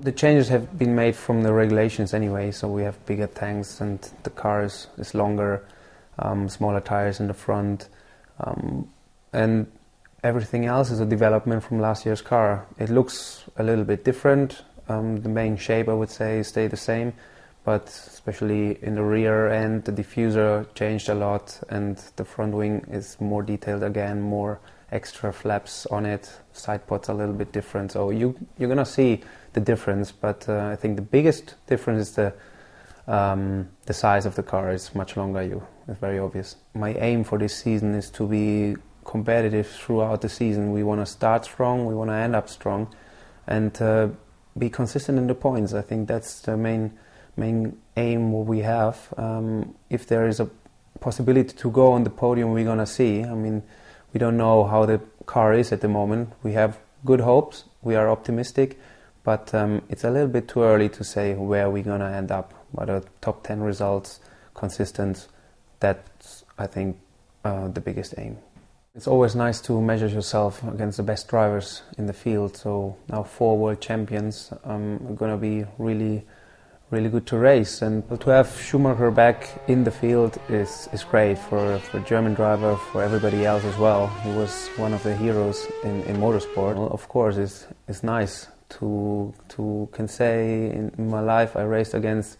The changes have been made from the regulations anyway, so we have bigger tanks and the car is longer, smaller tires in the front, and everything else is a development from last year's car. It looks a little bit different. The main shape, I would say, stayed the same, but especially in the rear end, the diffuser changed a lot and the front wing is more detailed again, more extra flaps on it, side pods a little bit different. So you're gonna see the difference, but I think the biggest difference is the size of the car is much longer. It's very obvious. My aim for this season is to be competitive throughout the season. We want to start strong, we want to end up strong, and be consistent in the points. I think that's the main aim what we have. If there is a possibility to go on the podium, we're gonna see. I mean, we don't know how the car is at the moment. We have good hopes, we are optimistic, but it's a little bit too early to say where we're gonna end up. But a top 10 results, consistent, that's, I think, the biggest aim. It's always nice to measure yourself against the best drivers in the field. So now 4 world champions are going to be really good to race. And to have Schumacher back in the field is great for a German driver, for everybody else as well. He was one of the heroes in motorsport. Well, of course, it's nice to can say in my life I raced against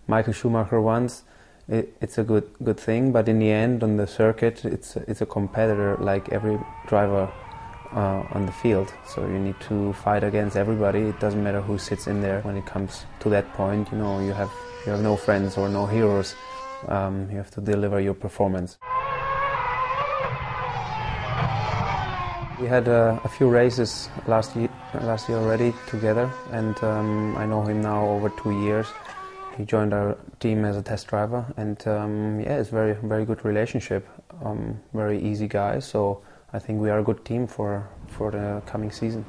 Michael Schumacher once. It's a good thing, but in the end, on the circuit, it's a competitor like every driver on the field. So you need to fight against everybody. It doesn't matter who sits in there. When it comes to that point, you know, you have no friends or no heroes. You have to deliver your performance. We had a few races last year already together, and I know him now over 2 years. He joined our team as a test driver, and yeah, it's very good relationship. Very easy guy, so I think we are a good team for the coming season.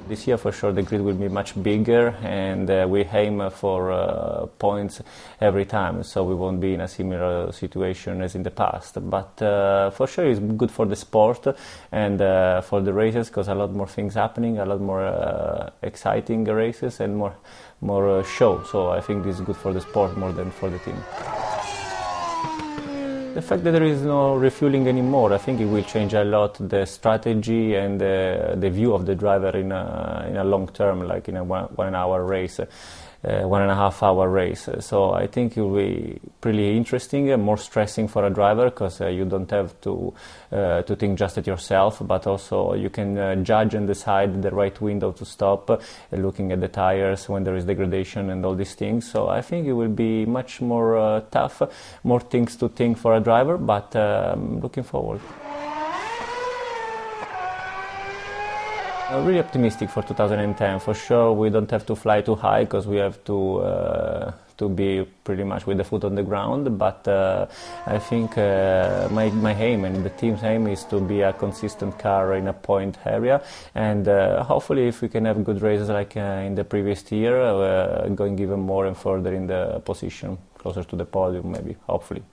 This year for sure the grid will be much bigger, and we aim for points every time, so we won't be in a similar situation as in the past. But for sure it's good for the sport and for the races, because a lot more things happening, a lot more exciting races and more show. So I think this is good for the sport more than for the team. The fact that there is no refueling anymore, I think it will change a lot the strategy and the view of the driver in a long term, like in a 1 hour race, 1.5 hour race. So I think it will be pretty interesting and more stressing for a driver, because you don't have to think just at yourself, but also you can judge and decide the right window to stop, looking at the tires when there is degradation and all these things. So I think it will be much more tough, more things to think for a driver, but looking forward. Really optimistic for 2010. For sure, we don't have to fly too high, because we have to be pretty much with the foot on the ground. But I think my aim and the team's aim is to be a consistent car in a point area, and hopefully, if we can have good races like in the previous year, going even more and further in the position, closer to the podium, maybe. Hopefully.